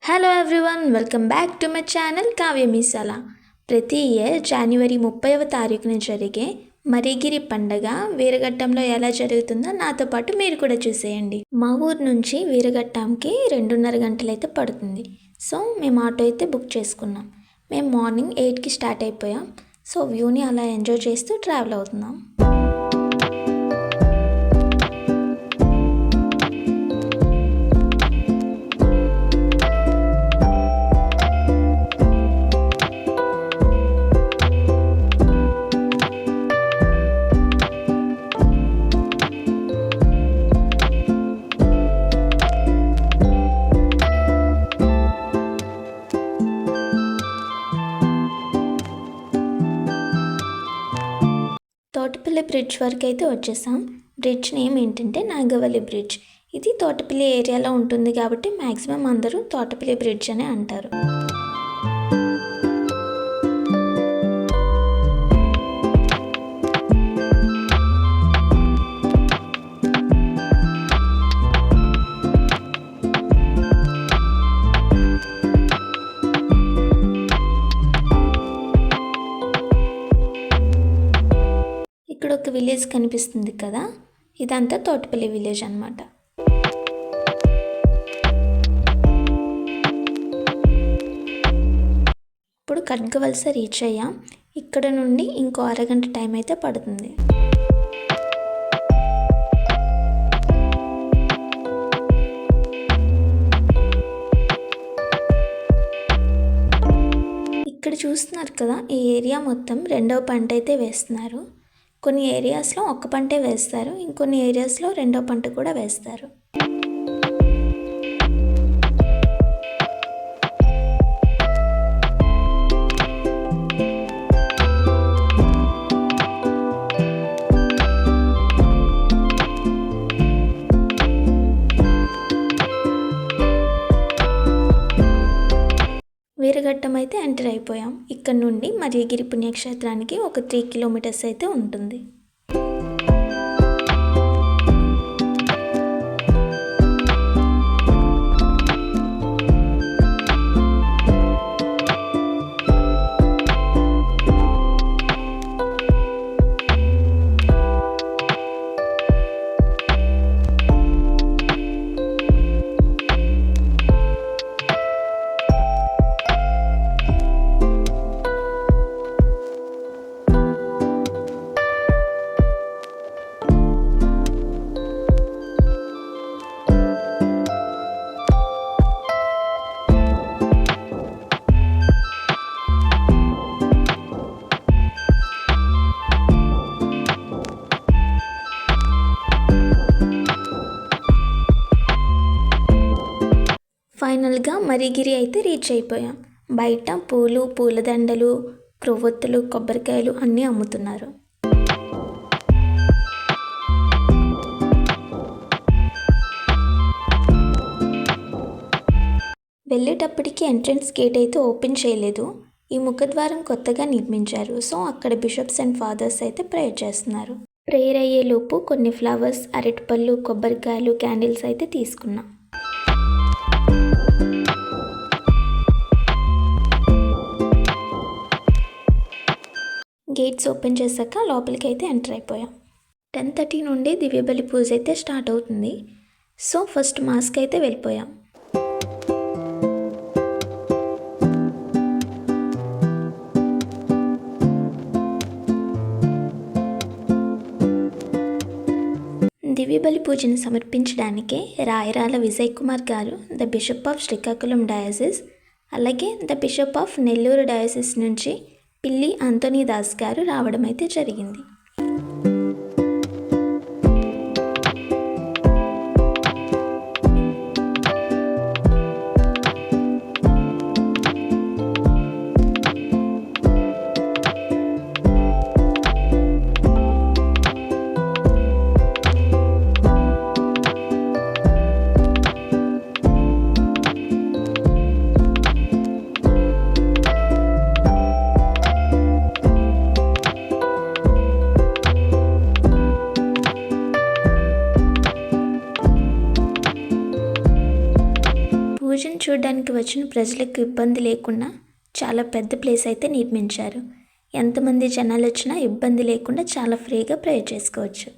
Hello everyone, welcome back to my channel Kavya Meesala. ప్రతి year జనవరి 30వ తారీఖున జరిగే మరిగిరి పండగ వీరఘట్టంలో ఎలా జరుగుతుందో నాతో పాటు మీరు కూడా చూసేయండి. మా ఊరు నుంచి వీరఘట్టంకి 2:30 గంటలు అయితే పడుతుంది. సో మేము ఆటో అయితే బుక్ చేసుకున్నాం. మేము మార్నింగ్ 8కి స్టార్ట్ అయిపోయాం. సో వ్యూని అలా ఎంజాయ్ చేస్తూ ట్రావెల్ అవుతున్నాం. తోటపల్లి బ్రిడ్జ్ వరకు అయితే వచ్చేసాం. బ్రిడ్జ్ నేమ్ ఏంటంటే నాగవల్లి బ్రిడ్జ్. ఇది తోటపల్లి ఏరియాలో ఉంటుంది కాబట్టి మ్యాక్సిమం అందరూ తోటపల్లి బ్రిడ్జ్ అనే అంటారు. ఇక్కడ ఒక విలేజ్ కనిపిస్తుంది కదా, ఇదంతా తోటపల్లి విలేజ్ అన్నమాట. ఇప్పుడు ఖడ్గవలస రీచ్ అయ్యాం. ఇక్కడ నుండి ఇంకో అరగంట టైం అయితే పడుతుంది. ఇక్కడ చూస్తున్నారు కదా, ఈ ఏరియా మొత్తం రెండవ పంట అయితే వేస్తున్నారు. కొన్ని ఏరియాస్లో ఒక్క పంటే వేస్తారు, ఇంకొన్ని ఏరియాస్లో రెండో పంట కూడా వేస్తారు. వీరఘట్టం అయితే ఎంటర్ అయిపోయాం. ఇక్కడ నుండి మరియగిరి పుణ్యక్షేత్రానికి ఒక 3 కిలోమీటర్స్ అయితే ఉంటుంది. ఫైనల్గా మరిగిరి అయితే రీచ్ అయిపోయాం. బయట పూలు, పూలదండలు, క్రొవ్వొత్తులు, కొబ్బరికాయలు అన్నీ అమ్ముతున్నారు. వెళ్ళేటప్పటికి ఎంట్రన్స్ గేట్ అయితే ఓపెన్ చేయలేదు. ఈ ముఖద్వారం కొత్తగా నిర్మించారు. సో అక్కడ బిషప్స్ అండ్ ఫాదర్స్ అయితే ప్రేయర్ చేస్తున్నారు. ప్రేయర్ అయ్యేలోపు కొన్ని ఫ్లవర్స్, అరటిపళ్ళు, కొబ్బరికాయలు, క్యాండిల్స్ అయితే తీసుకున్నాం. గేట్స్ ఓపెన్ చేశాక లోపలికి అయితే ఎంటర్ అయిపోయాం. 10:30 నుండి దివ్యబలి పూజ అయితే స్టార్ట్ అవుతుంది. సో ఫస్ట్ మాస్కి అయితే వెళ్ళిపోయాం. దివ్యబలి పూజను సమర్పించడానికే Rayarala Vijay Kumar garu, the bishop of Srikakulam diocese, అలాగే the bishop of Nellore diocese నుంచి పిల్లి ఆంథోనీ దాస్ గారు రావడం అయితే జరిగింది. చూడడానికి వచ్చిన ప్రజలకు ఇబ్బంది లేకుండా చాలా పెద్ద ప్లేస్ అయితే నిర్మించారు. ఎంతమంది జనాలు వచ్చినా ఇబ్బంది లేకుండా చాలా ఫ్రీగా ప్రేయర్ చేసుకోవచ్చు.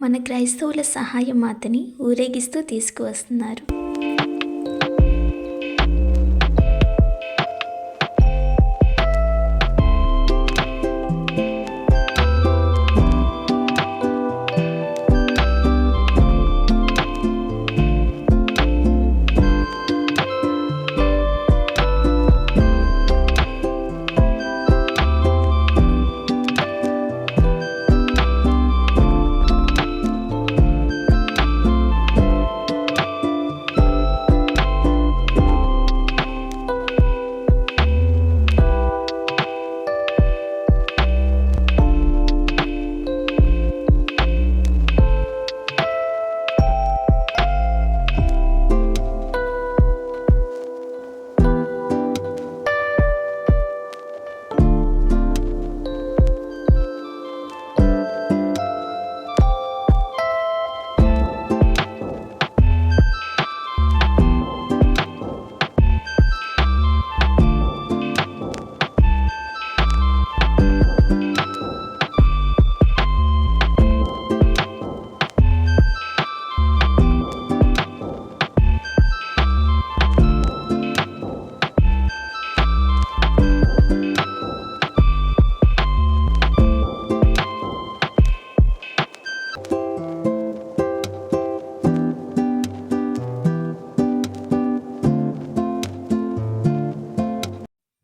మన క్రైస్తవుల సహాయ మాతని ఊరేగిస్తూ తీసుకువస్తున్నారు.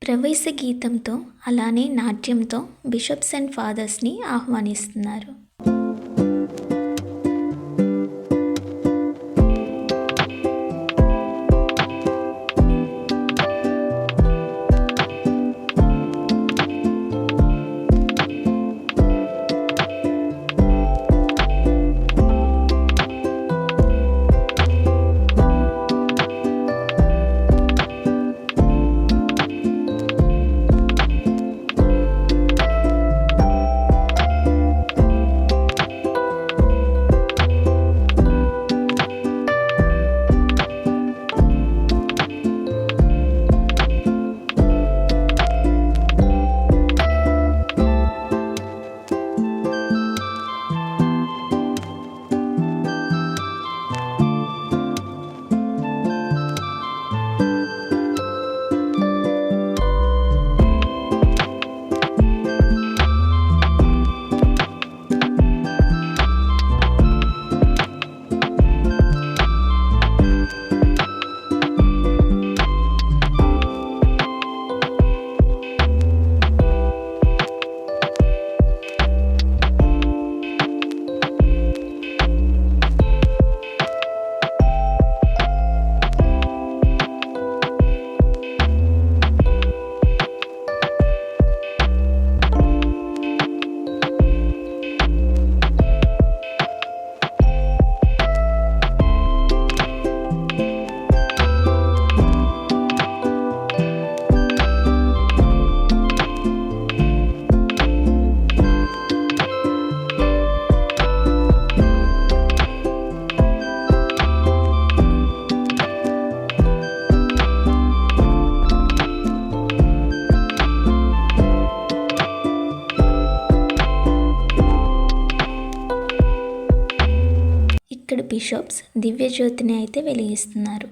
ప్రవేశ గీతంతో అలానే నాట్యంతో బిషప్స్ అండ్ ఫాదర్స్ని ఆహ్వానిస్తున్నారు. ఇక్కడ బిషప్స్ దివ్యజ్యోతిని అయితే వెలిగిస్తున్నారు.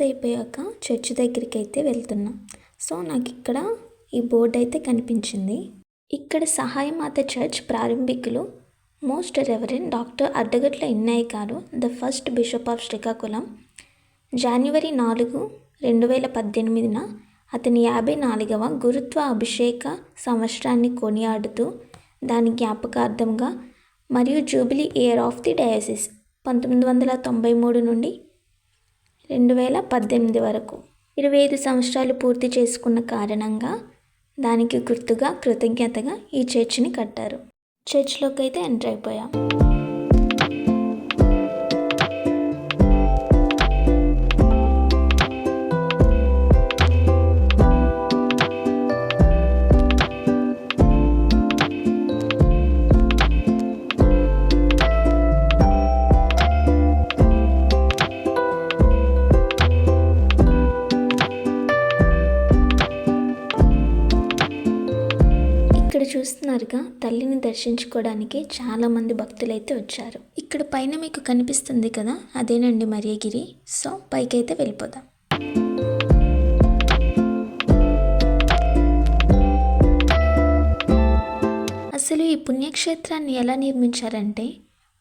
అయిపోయాక చర్చ్ దగ్గరికి అయితే వెళ్తున్నాం. సో నాకు ఇక్కడ ఈ బోర్డు అయితే కనిపించింది. ఇక్కడ సహాయమాత చర్చ్ ప్రారంభికులు most reverend doctor Addagatla Innayya garu, the first bishop of Srikakulam, జనవరి 4, 2018న అతని 54వ గురుత్వ అభిషేక సంవత్సరాన్ని కొనియాడుతూ దాని జ్ఞాపకార్థంగా మరియు jubilee year of the diocese 1993 నుండి 2018 వరకు 25 సంవత్సరాలు పూర్తి చేసుకున్న కారణంగా దానికి గుర్తుగా కృతజ్ఞతగా ఈ చర్చిని కట్టారు. చర్చ్లోకి అయితే ఎంటర్ అయిపోయాం. ఇక్కడ చూస్తున్నారుగా, తల్లిని దర్శించుకోవడానికి చాలామంది భక్తులైతే వచ్చారు. ఇక్కడ పైన మీకు కనిపిస్తుంది కదా, అదేనండి మరియగిరి. సో పైకైతే వెళ్ళిపోదాం. అసలు ఈ పుణ్యక్షేత్రాన్ని ఎలా నిర్మించారంటే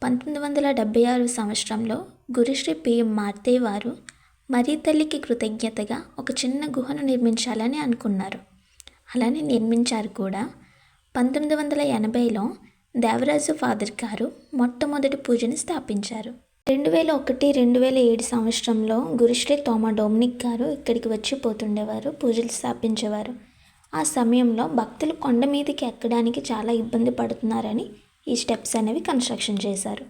1976 సంవత్సరంలో గురుశ్రీ పిఎం మార్తయ్య వారు మరీ తల్లికి కృతజ్ఞతగా ఒక చిన్న గుహను నిర్మించాలని అనుకున్నారు. అలానే నిర్మించారు కూడా. 1980లో దేవరాజు ఫాదర్ గారు మొట్టమొదటి పూజను స్థాపించారు. 2001-2007 సంవత్సరంలో గురుశ్రీ తోమా డొమినిక్ గారు ఇక్కడికి వచ్చి పోతుండేవారు, పూజలు స్థాపించేవారు. ఆ సమయంలో భక్తులు కొండ మీదకి ఎక్కడానికి చాలా ఇబ్బంది పడుతున్నారని ఈ స్టెప్స్ అనేవి కన్స్ట్రక్షన్ చేశారు.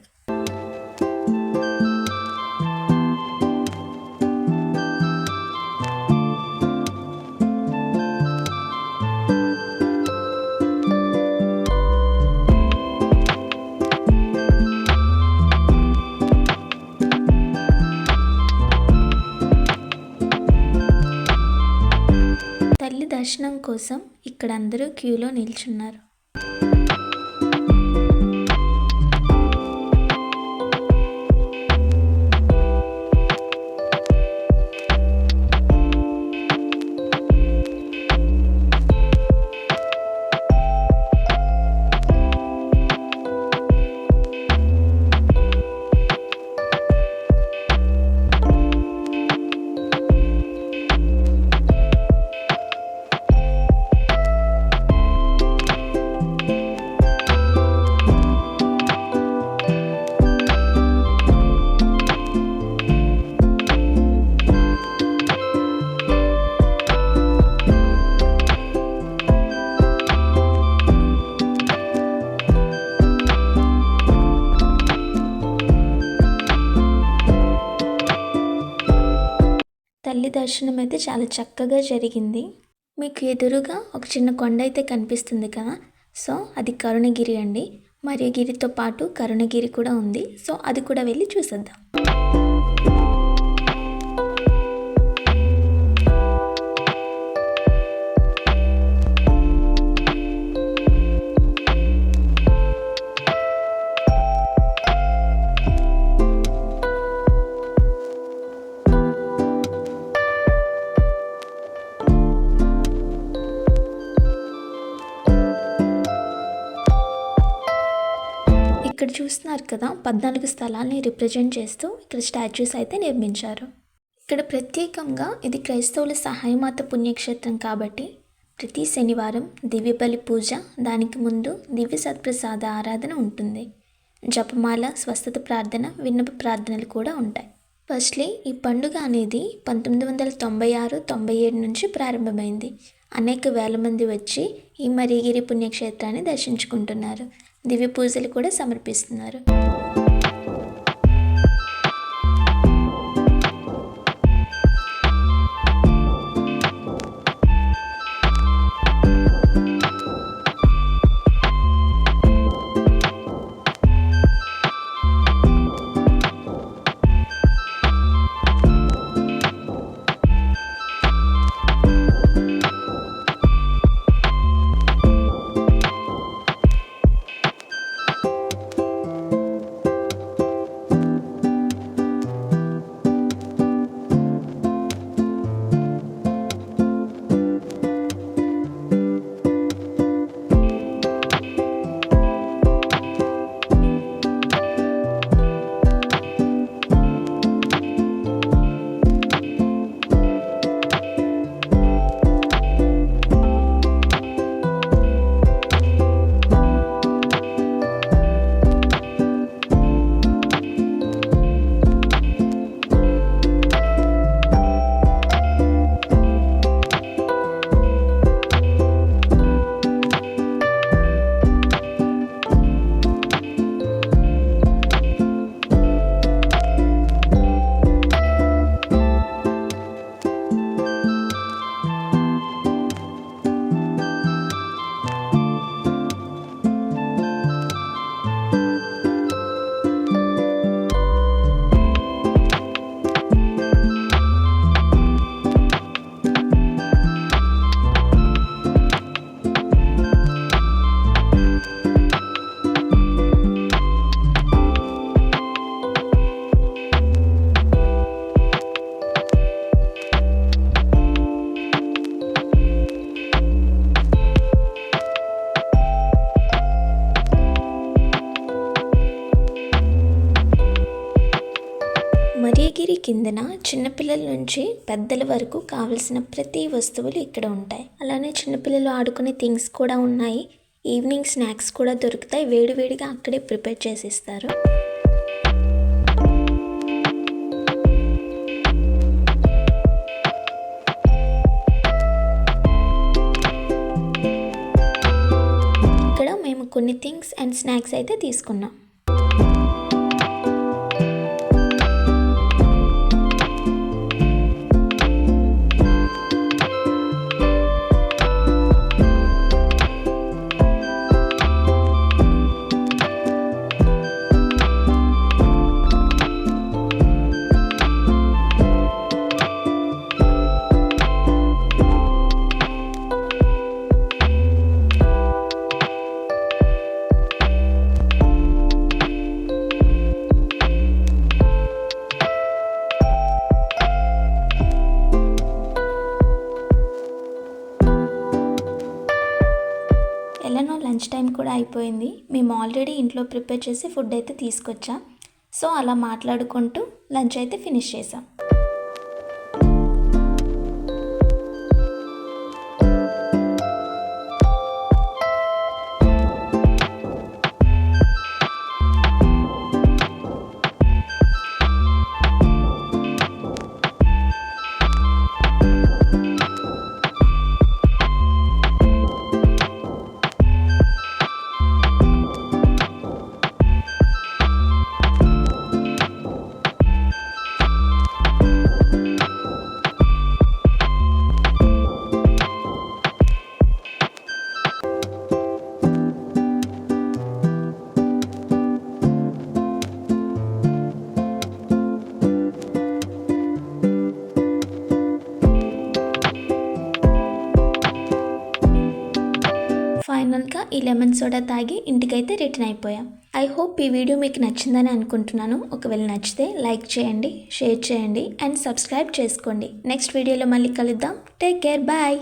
తల్లి దర్శనం కోసం ఇక్కడ అందరూ క్యూలో నిల్చున్నారు. తల్లి దర్శనం అయితే చాలా చక్కగా జరిగింది. మీకు ఎదురుగా ఒక చిన్న కొండ అయితే కనిపిస్తుంది కదా, సో అది కరుణగిరి అండి. మరియగిరితో పాటు కరుణగిరి కూడా ఉంది. సో అది కూడా వెళ్ళి చూసేద్దాం. ఇక్కడ చూస్తున్నారు కదా, 14 స్థలాల్ని రిప్రజెంట్ చేస్తూ ఇక్కడ స్టాచ్యూస్ అయితే నిర్మించారు. ఇక్కడ ప్రత్యేకంగా ఇది క్రైస్తవుల సహాయమాత పుణ్యక్షేత్రం కాబట్టి ప్రతి శనివారం దివ్యబలి పూజ, దానికి ముందు దివ్య సత్ప్రసాద ఆరాధన ఉంటుంది. జపమాల, స్వస్థత ప్రార్థన, విన్నప ప్రార్థనలు కూడా ఉంటాయి. ఫస్ట్లీ ఈ పండుగ అనేది 1996-97 నుంచి ప్రారంభమైంది. అనేక వేల మంది వచ్చి ఈ మరియగిరి పుణ్యక్షేత్రాన్ని దర్శించుకుంటున్నారు. దివ్య పూజలు కూడా సమర్పిస్తున్నారు. కిందన చిన్నపిల్లల నుంచి పెద్దల వరకు కావలసిన ప్రతి వస్తువులు ఇక్కడ ఉంటాయి. అలానే చిన్నపిల్లలు ఆడుకునే థింగ్స్ కూడా ఉన్నాయి. ఈవినింగ్ స్నాక్స్ కూడా దొరుకుతాయి. వేడివేడిగా అక్కడే ప్రిపేర్ చేసి ఇస్తారు. ఇక్కడ మేము కొన్ని థింగ్స్ అండ్ స్నాక్స్ అయితే తీసుకున్నాం. ఎలానో లంచ్ టైం కూడా అయిపోయింది. మేము ఆల్రెడీ ఇంట్లో ప్రిపేర్ చేసి ఫుడ్ అయితే తీసుకొచ్చాం. సో అలా మాట్లాడుకుంటూ లంచ్ అయితే ఫినిష్ చేసాం. ఫైనల్గా ఈ లెమన్ సోడా తాగి ఇంటికైతే రిటర్న్ అయిపోయాం. ఐ హోప్ ఈ వీడియో మీకు నచ్చిందని అనుకుంటున్నాను. ఒకవేళ నచ్చితే లైక్ చేయండి, షేర్ చేయండి అండ్ సబ్స్క్రైబ్ చేసుకోండి. నెక్స్ట్ వీడియోలో మళ్ళీ కలుద్దాం. Take care, bye.